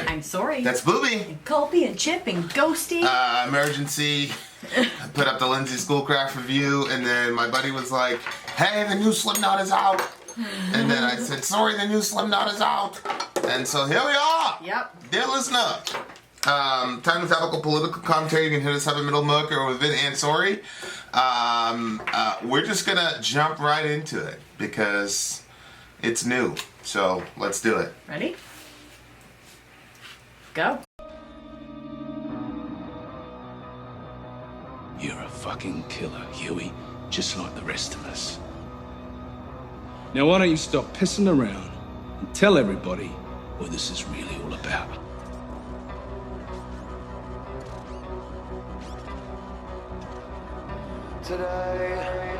I'm Sori. That's Booby. And Colby and Chip and Ghosty. Emergency. I put up the Lindsay Schoolcraft review, and then my buddy was like, hey, the new Slipknot is out. And then I said, sorry, the new Slipknot is out. And so here we are. Yep. Dear listener. Time to topical political commentary. You can hit us up at Middle Muck or with Vin and Sori. We're just going to jump right into it because it's new. So let's do it. Ready? Go. You're a fucking killer, Huey, just like the rest of us. Now why don't you stop pissing around and tell everybody what this is really all about? Today,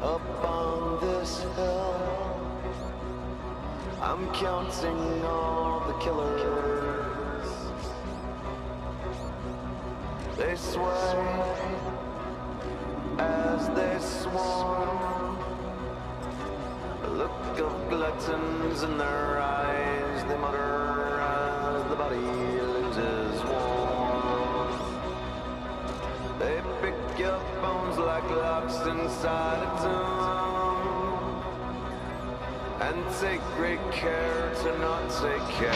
up on this hill, I'm counting all the killers. They sway as they swarm. A look of gluttons in their eyes. They mutter as the body loses warmth. They pick your bones like locks inside a tomb, and take great care to not take care.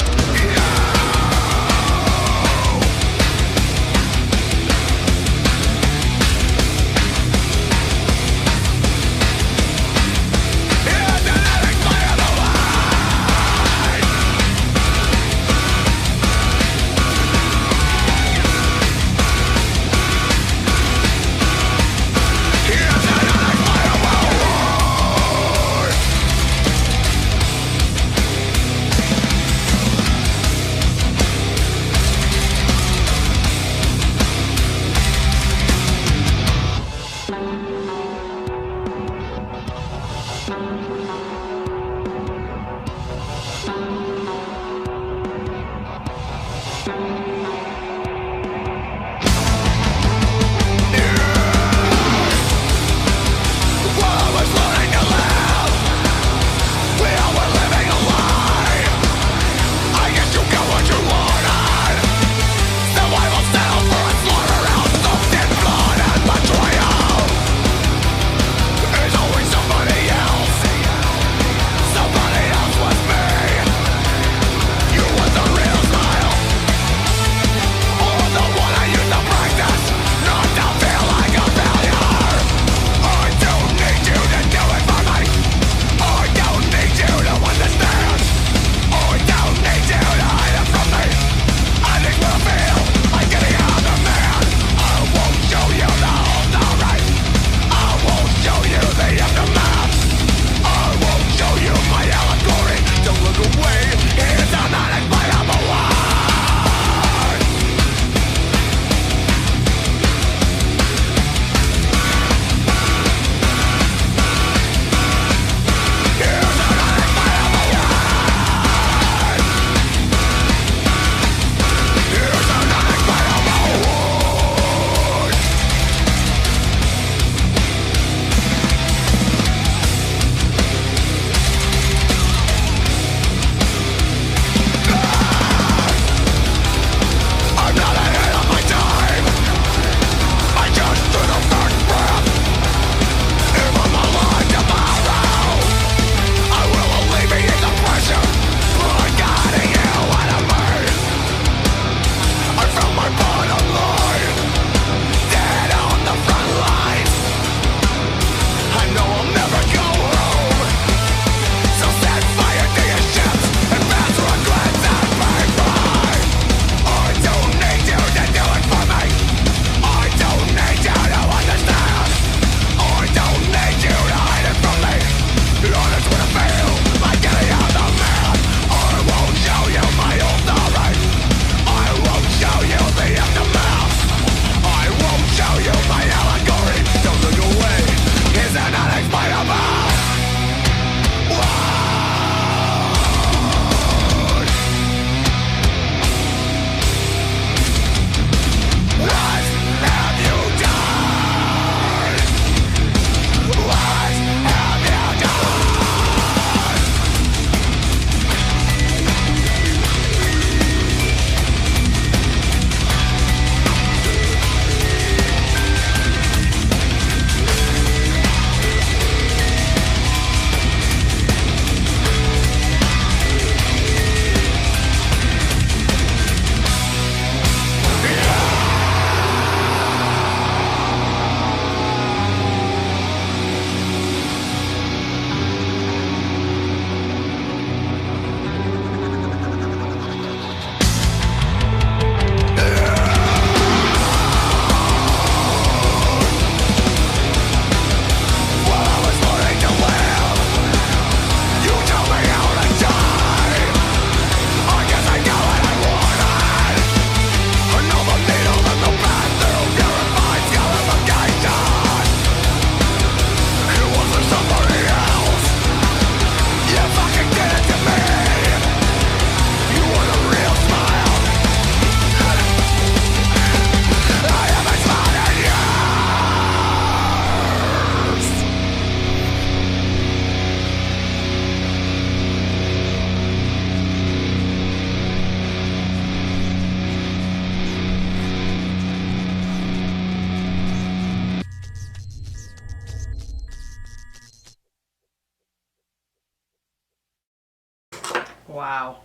Wow.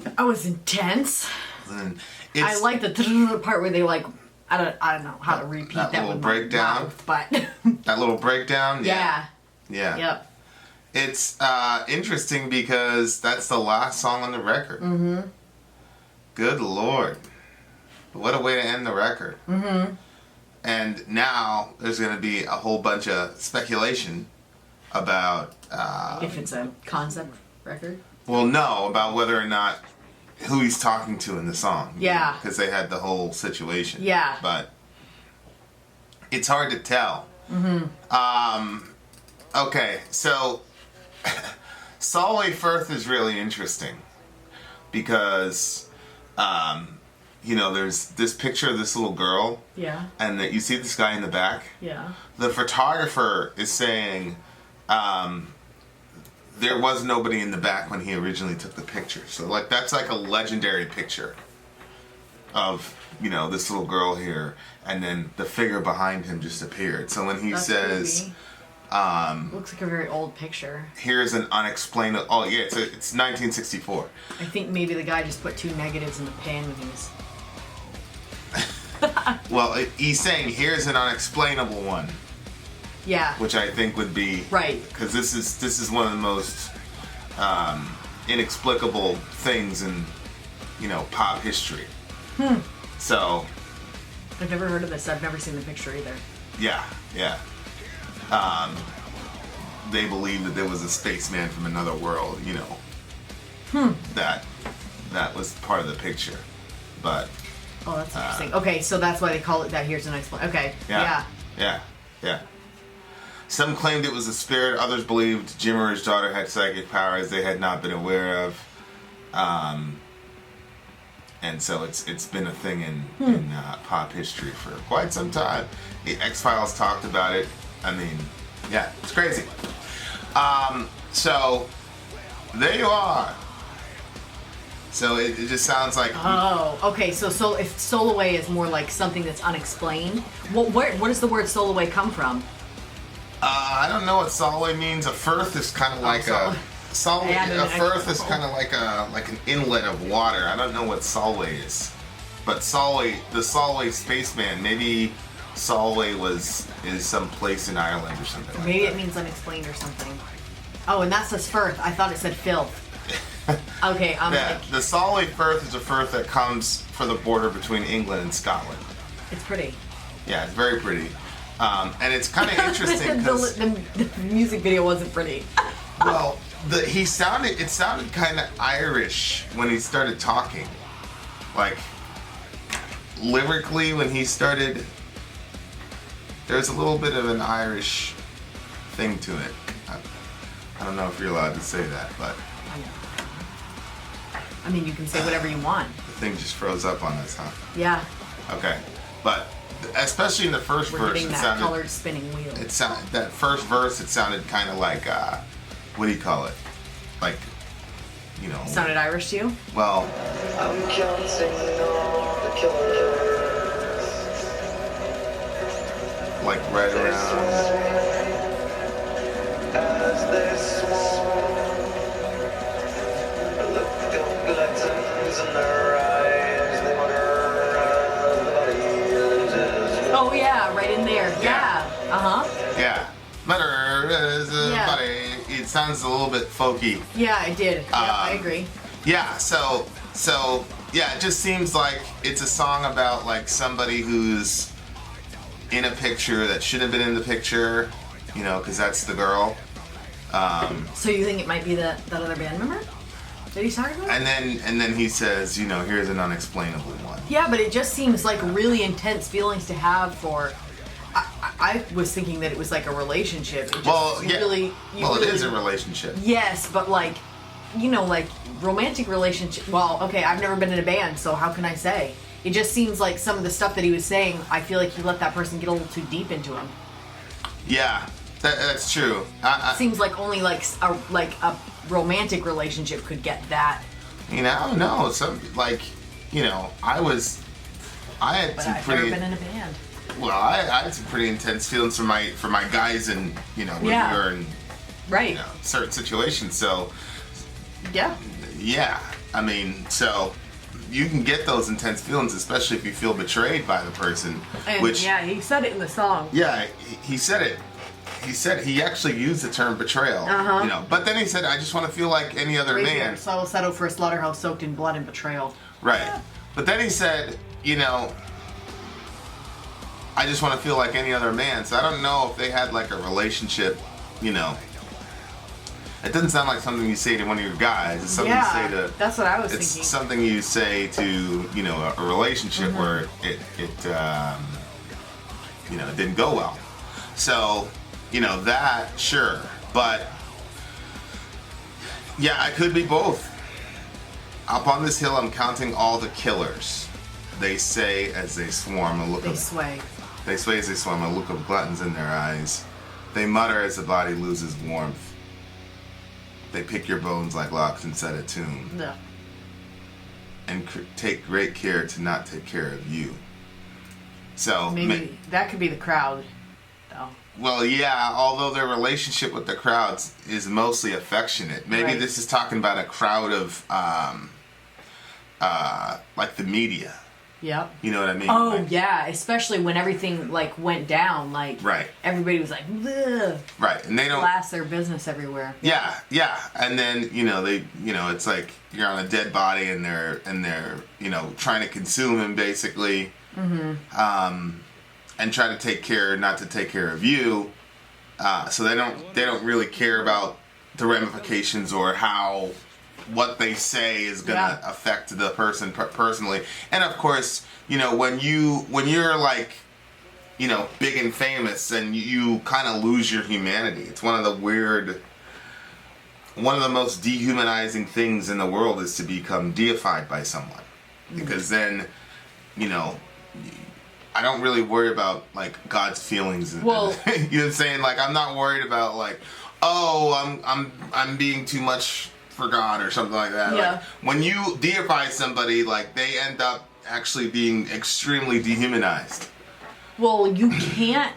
That was intense. And I it's like the part where they like, I don't know how to repeat that that little with breakdown. my mouth, but that little breakdown. yeah. Yeah. Yep. It's interesting because that's the last song on the record. Mm-hmm. Good Lord. What a way to end the record. Mm-hmm. And now there's going to be a whole bunch of speculation about... If it's a concept record. Well, no, about whether or not who he's talking to in the song. Yeah. Because they had the whole situation. Yeah. But it's hard to tell. Mm-hmm. Okay, so Solway Firth is really interesting because, there's this picture of this little girl. Yeah. And that you see this guy in the back. Yeah. The photographer is saying there was nobody in the back when he originally took the picture. So, like, that's like a legendary picture of, this little girl here. And then the figure behind him just appeared. So when he That's says... creepy. Looks like a very old picture. Here's an unexplainable... Oh, yeah, it's 1964. I think maybe the guy just put 2 negatives in the pen when he was... Well, he's saying, here's an unexplainable one. Yeah. Which I think would be... Right. Because this is one of the most inexplicable things in, pop history. So... I've never heard of this. I've never seen the picture either. Yeah. They believe that there was a spaceman from another world, that was part of the picture. But... Oh, that's interesting. Okay, so that's why they call it that. Here's an explanation. Okay. Yeah. Some claimed it was a spirit. Others believed Jim or his daughter had psychic powers they had not been aware of. And so it's been a thing in pop history for quite some time. The X-Files talked about it. I mean, yeah, it's crazy. So there you are. So it just sounds like... Oh, okay. So if Solway is more like something that's unexplained, where does the word Solway come from? I don't know what Solway means. A firth is kind of like a firth is kind of like an inlet of water. I don't know what Solway is, but the Solway spaceman. Maybe Solway is some place in Ireland or something. Maybe like it means unexplained or something. Oh, and that says Firth. I thought it said filth. Okay, yeah, the Solway Firth is a firth that comes for the border between England and Scotland. It's pretty. Yeah, it's very pretty. And it's kind of interesting because the music video wasn't pretty. well, it sounded kind of Irish when he started talking. Like, lyrically, when he started, there's a little bit of an Irish thing to it. I don't know if you're allowed to say that, but... I mean, you can say whatever you want. The thing just froze up on us, huh? Yeah. Okay. But, especially in the first We're verse, getting it that sounded... colored spinning wheel. That first verse, it sounded kind of like, what do you call it? Like, Sounded Irish to you? Well... I'm counting all the killers. Like right around... As they swarm, a look of gluttons in their eyes, they mutter as the body loses. Oh yeah, right in there. Yeah. Uh-huh. Yeah. Murder is a Yeah. body. It sounds a little bit folky. Yeah, I did. Yeah, I agree. Yeah, so yeah, it just seems like it's a song about like somebody who's in a picture that shouldn't have been in the picture, because that's the girl. So you think it might be that other band member that he's talking about? And then he says, here's an unexplainable one. Yeah, but it just seems like really intense feelings to have for... I was thinking that it was like a relationship. It just, Well, yeah. It is a really... relationship. Yes, but like, like romantic relationship... Well, okay, I've never been in a band, so how can I say? It just seems like some of the stuff that he was saying, I feel like he let that person get a little too deep into him. Yeah, that's true. Seems like only like a romantic relationship could get that. I don't know. Some I had But some I've pretty. never been in a band. Well, I had some pretty intense feelings for my guys, and when Yeah. we were in Right. certain situations. So Yeah. yeah, I mean, so you can get those intense feelings, especially if you feel betrayed by the person. And which yeah, he said it in the song. yeah, he said it. He actually used the term betrayal. But then he said, "I just want to feel like any other man." So I will settle for a slaughterhouse soaked in blood and betrayal. Right. But then he said, I just want to feel like any other man. So I don't know if they had like a relationship, It doesn't sound like something you say to one of your guys. It's something you say to... That's what I was It's thinking. something you say to, a relationship where it didn't go well. So, that, sure. But, yeah, I could be both. Up on this hill, I'm counting all the killers. They say as they swarm, a look They of... sway. They sway as they swarm, a look of gluttons in their eyes. They mutter as the body loses warmth. They pick your bones like locks and set a tune. Yeah. And take great care to not take care of you. So... Maybe that could be the crowd, though. Well, yeah, although their relationship with the crowds is mostly affectionate. Maybe this is talking about a crowd of, like the media. Yep. You know what I mean? Oh, like, yeah. Especially when everything, went down. Right. Everybody was like, bleh. Right. And they don't... Blast their business everywhere. Yeah. And then, they, it's like you're on a dead body and they're, trying to consume him, basically. Mm-hmm. And try to not to take care of you. So they don't really care about the ramifications or what they say is gonna affect the person personally. And of course, when you're like, big and famous, and you kind of lose your humanity. It's one of the most dehumanizing things in the world is to become deified by someone, because then, I don't really worry about like God's feelings. Well, you know what I'm saying? Like, I'm not worried about like, I'm being too much for God or something like that. Yeah. Like, when you deify somebody, like, they end up actually being extremely dehumanized. Well, you can't,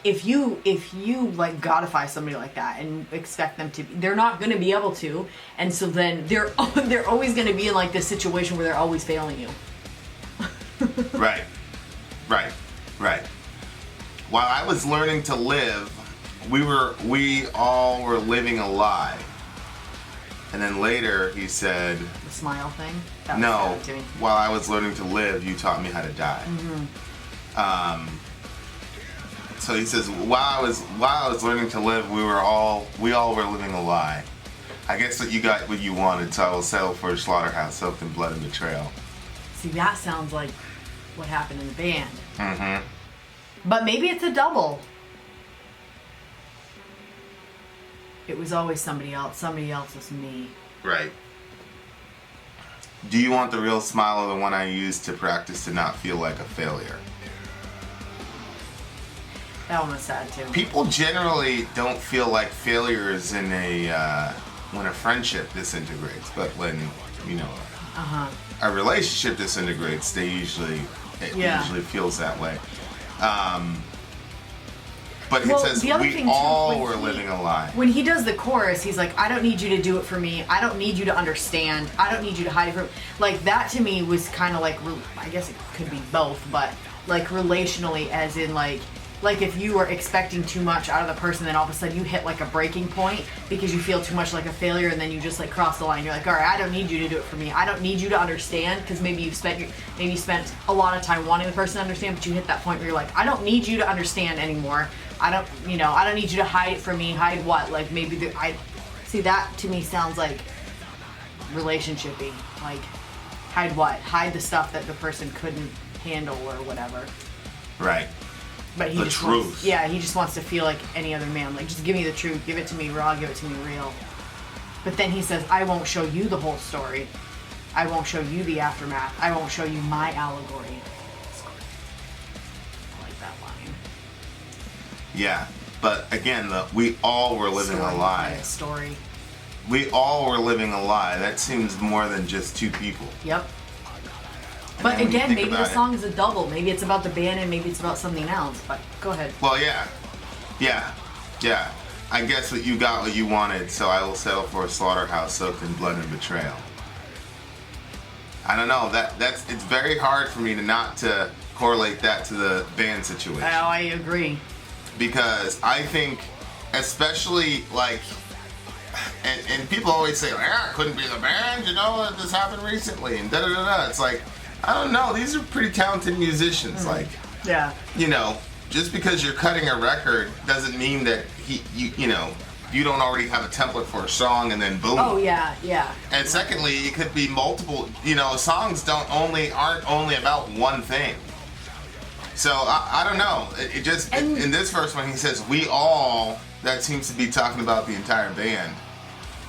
if you godify somebody like that and expect them to, they're not going to be able to, and so then they're always going to be in this situation where they're always failing you. Right. While I was learning to live, we all were living a lie. And then later he said, The smile thing? That was no, sad to me. while I was learning to live, you taught me how to die. Mm-hmm. So he says, while I was learning to live, we all were living a lie. I guess that you got what you wanted, so I will settle for a slaughterhouse soaked in blood and betrayal. See, that sounds like what happened in the band. Mm-hmm. But maybe it's a double. It was always somebody else. Somebody else was me. Right. Do you want the real smile or the one I used to practice to not feel like a failure? That one was sad too. People generally don't feel like failures in when a friendship disintegrates, but when a relationship disintegrates, it usually feels that way. But it says we all were living a lie. When he does the chorus, he's like, I don't need you to do it for me. I don't need you to understand. I don't need you to hide it from... that to me was kind of I guess it could be both, but relationally, as in if you were expecting too much out of the person, then all of a sudden you hit a breaking point because you feel too much like a failure, and then you just cross the line. You're like, all right, I don't need you to do it for me. I don't need you to understand, because maybe you spent a lot of time wanting the person to understand, but you hit that point where you're like, I don't need you to understand anymore. I don't need you to hide it from me. Hide what? See, that to me sounds like relationshipy. Hide what? Hide the stuff that the person couldn't handle or whatever. Right. But he the just truth. He just wants to feel like any other man. Just give me the truth. Give it to me raw. Give it to me real. But then he says, I won't show you the whole story. I won't show you the aftermath. I won't show you my allegory. I like that line. Yeah, but again, we all were living a lie. Story. We all were living a lie. That seems more than just two people. Yep. And but again, maybe the song it, is a double. Maybe it's about the band and maybe it's about something else. But go ahead. Well, yeah. I guess what you got what you wanted, so I will settle for a slaughterhouse soaked in blood and betrayal. I don't know, it's very hard for me to correlate that to the band situation. Oh, I agree. Because I think, especially like, and people always say, it couldn't be the band, this happened recently, and da-da-da-da. It's like, I don't know, these are pretty talented musicians. Like, yeah, just because you're cutting a record doesn't mean that you don't already have a template for a song and then boom. Oh yeah. And secondly, it could be multiple. Songs aren't only about one thing. So I don't know. It just in this first one he says we all. That seems to be talking about the entire band.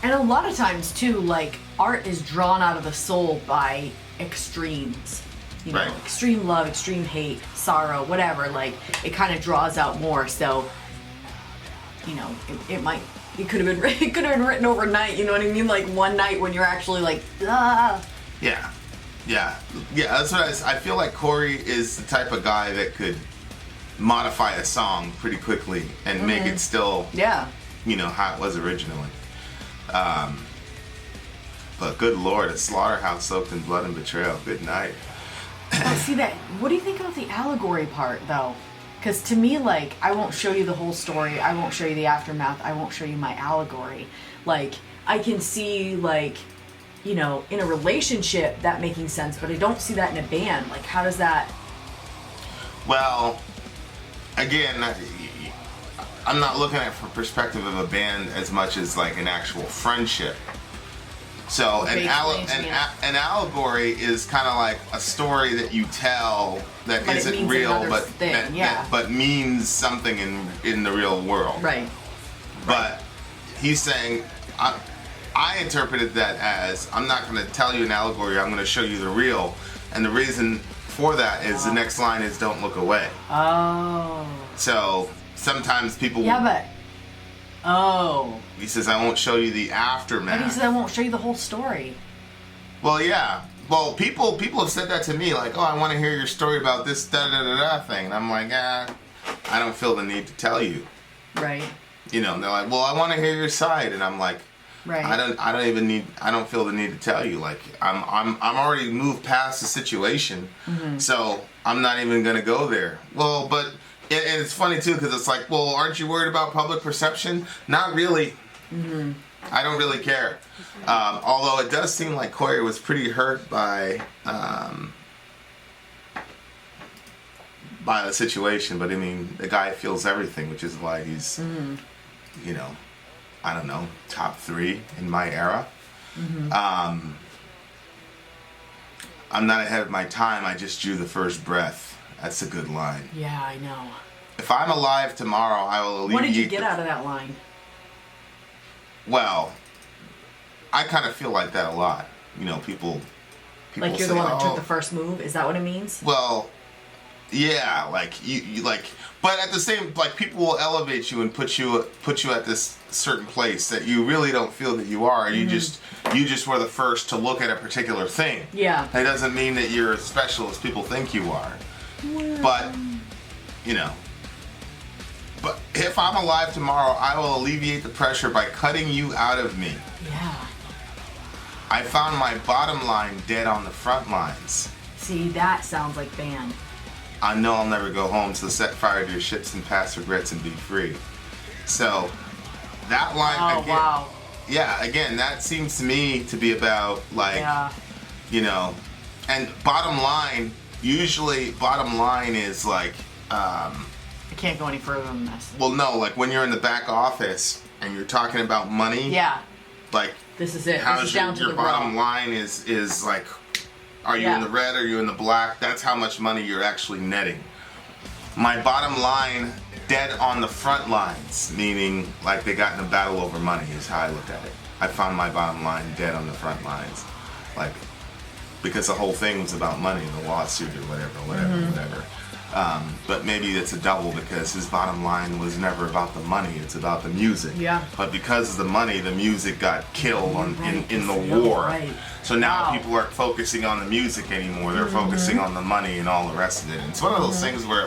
And a lot of times too, like art is drawn out of the soul by extremes. Right. Extreme love, extreme hate, sorrow, whatever. Like it kind of draws out more. So it could have been written overnight. You know what I mean? Like one night when you're actually like, ah. Yeah. That's what I feel like. Corey is the type of guy that could modify a song pretty quickly and make it still, how it was originally. But good Lord, a slaughterhouse soaked in blood and betrayal. Good night. See that? What do you think about the allegory part, though? Because to me, like, I won't show you the whole story. I won't show you the aftermath. I won't show you my allegory. Like, I can see, like, in a relationship that making sense, but I don't see that in a band. Like, how does that? Well, again, I'm not looking at it from perspective of a band as much as like an actual friendship. So Okay, an allegory is kind of like a story that you tell that But it isn't means real, another but thing, but means something in the real world. Right. But he's saying, I interpreted that as I'm not going to tell you an allegory. I'm going to show you the real, and the reason for that is the next line is "Don't look away." Oh. So sometimes people. Yeah, but. Oh. He says, I won't show you the aftermath. But he says, I won't show you the whole story. Well, yeah. Well, people have said that to me, like, oh, I want to hear your story about this da-da-da-da thing. And I'm like, I don't feel the need to tell you. Right. And they're like, well, I want to hear your side. And I'm like, right. I don't feel the need to tell you. Like, I'm already moved past the situation. Mm-hmm. So I'm not even going to go there. Well, but... And it's funny too because it's like, well, aren't you worried about public perception? Not really. Mm-hmm. I don't really care. Although it does seem like Corey was pretty hurt by the situation. But I mean, the guy feels everything, which is why he's, I don't know, top 3 in my era. Mm-hmm. I'm not ahead of my time. I just drew the first breath. That's a good line. Yeah, I know. If I'm alive tomorrow, I will alleviate... What did you get out of that line? Well, I kind of feel like that a lot. People like you're say, the one that took the first move? Is that what it means? Well, yeah, like you like, but at the same, like people will elevate you and put you at this certain place that you really don't feel that you are. Mm-hmm. You just were the first to look at a particular thing. Yeah. That doesn't mean that you're as special as people think you are. But, but if I'm alive tomorrow, I will alleviate the pressure by cutting you out of me. Yeah. I found my bottom line dead on the front lines. See, that sounds like band. I know I'll never go home, so set fire to your ships and past regrets and be free. So, that line again. Wow. Yeah, again, that seems to me to be about, like, and bottom line... Usually, bottom line is like... I can't go any further than this. Well, no, like when you're in the back office and you're talking about money... Yeah. Like... This is it. How's this is down to your the bottom raw. line is like... Are you in the red? Are you in the black? That's how much money you're actually netting. My bottom line, dead on the front lines. Meaning, like they got in a battle over money is how I look at it. I found my bottom line dead on the front lines. Like... Because the whole thing was about money, the lawsuit or whatever. But maybe it's a double because his bottom line was never about the money, it's about the music. Yeah. But because of the money, the music got killed in the war. Right. So now people aren't focusing on the music anymore, they're focusing on the money and all the rest of it. And it's one of those things where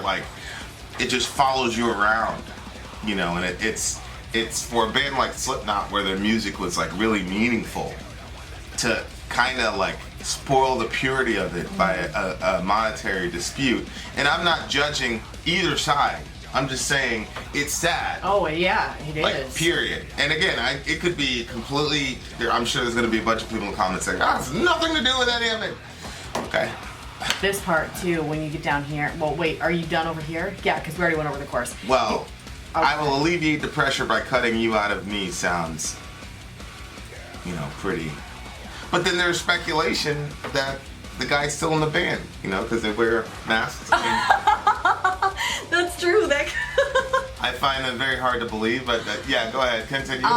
it just follows you around, and it's it's for a band like Slipknot, where their music was like really meaningful, to kind of like spoil the purity of it by a monetary dispute. And I'm not judging either side. I'm just saying it's sad. Oh yeah, it Like, is. period. And again, it could be completely. I'm sure there's going to be a bunch of people in the comments saying, it's nothing to do with any of it. Okay. This part too, when you get down here. Well, wait, are you done over here? Yeah, because we already went over the course. Well, Okay. I will alleviate the pressure by cutting you out of me sounds, pretty. But then there's speculation that the guy's still in the band, because they wear masks. That's true. I find that very hard to believe, but yeah, go ahead, continue.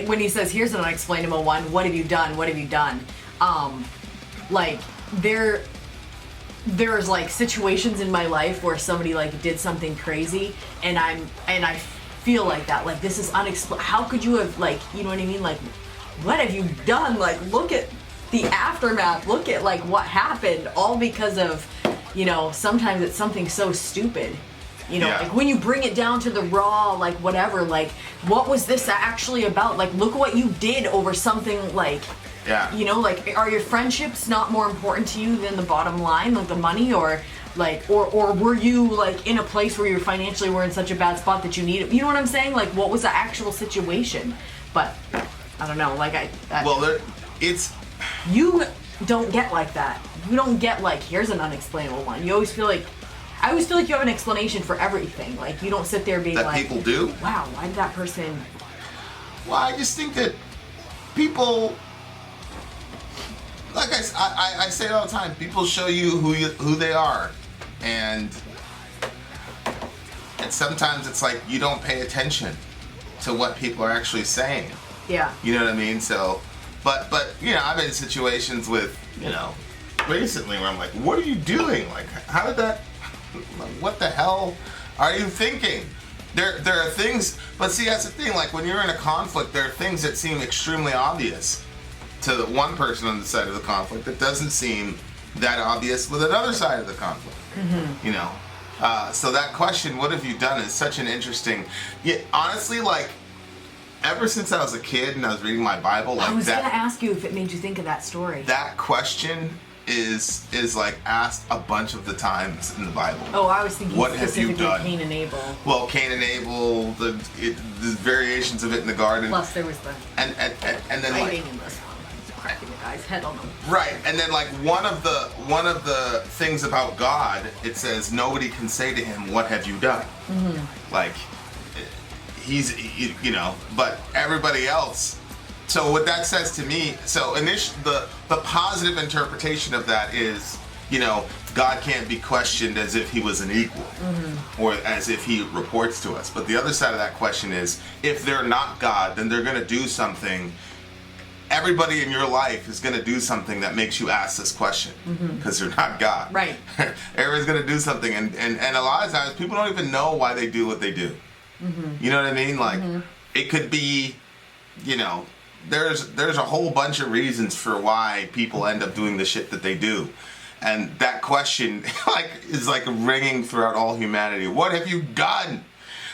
When he says, "Here's an unexplainable one. What have you done? What have you done?" Like there's like situations in my life where somebody like did something crazy, and I feel like that. Like, this is unexplainable. How could you have, like, you know what I mean? Like, what have you done? Like, look at the aftermath. Look at like what happened. All because of, sometimes it's something so stupid. Yeah. Like when you bring it down to the raw, like whatever, like what was this actually about? Like, look what you did over something like, yeah. Like, are your friendships not more important to you than the bottom line, like the money, or like, or were you like in a place where you financially were in such a bad spot that you need it? You know what I'm saying? Like, what was the actual situation? But I don't know. Like you don't get like that. You don't get like, here's an unexplainable one. You always feel like. I always feel like you have an explanation for everything. Like, you don't sit there being that like, people do? Wow, why did that person... Well, I just think that people, like I say it all the time, people show you who they are, and sometimes it's like you don't pay attention to what people are actually saying. Yeah. You know what I mean? So, but I've been in situations with, recently where I'm like, what are you doing? Like, how did that... What the hell are you thinking? There are things, but see, that's the thing. Like, when you're in a conflict, there are things that seem extremely obvious to the one person on the side of the conflict that doesn't seem that obvious with another side of the conflict. Mm-hmm. So that question, "What have you done?" is such an interesting. Yeah, honestly, like, ever since I was a kid and I was reading my Bible, like, I was gonna ask you if it made you think of that story. That question is like asked a bunch of the times in the Bible. Oh, I was thinking what have you done? Cain and Abel. Well, Cain and Abel, the variations of it in the garden. Plus, there was the and then fighting like in this one, cracking the guy's head on them. right, and then like one of the things about God, it says nobody can say to him, "What have you done?" Mm-hmm. Like, he's but everybody else. So what that says to me, so the positive interpretation of that is, God can't be questioned as if he was an equal, mm-hmm. or as if he reports to us. But the other side of that question is, if they're not God, then they're going to do something. Everybody in your life is going to do something that makes you ask this question, because they're not God. Right. Everybody's going to do something, and a lot of times people don't even know why they do what they do. Mm-hmm. You know what I mean? Like, it could be, There's a whole bunch of reasons for why people end up doing the shit that they do, and that question is like ringing throughout all humanity. What have you done?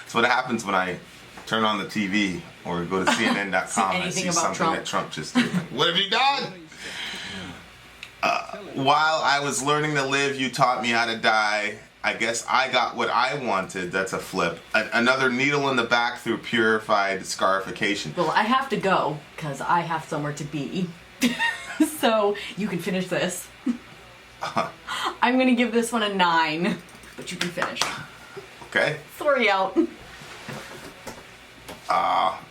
That's what happens when I turn on the TV or go to CNN.com and I see something that Trump just did. What have you done? While I was learning to live, you taught me how to die. I guess I got what I wanted. That's a flip. Another needle in the back through purified scarification. Well, I have to go because I have somewhere to be. So you can finish this. I'm going to give this one a 9, but you can finish. Okay. 3 out.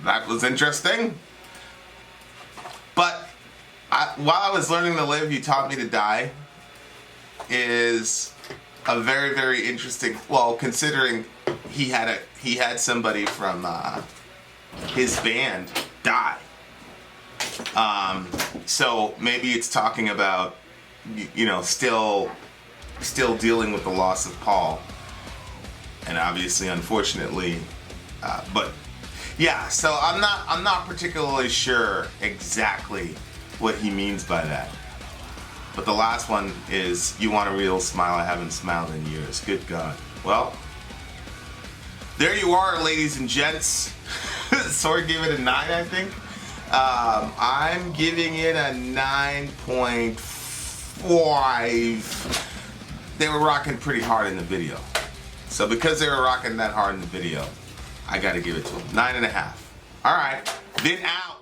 That was interesting. But while I was learning to live, you taught me to die is a very, very interesting. Well, considering he had somebody from his band die. So maybe it's talking about still dealing with the loss of Paul, and obviously, unfortunately, but yeah. So I'm not particularly sure exactly what he means by that. But the last one is, you want a real smile, I haven't smiled in years. Good God. Well, there you are, ladies and gents. Sori gave it a 9, I think. I'm giving it a 9.5. They were rocking pretty hard in the video. So because they were rocking that hard in the video, I gotta give it to them. 9.5. Alright, Vin out.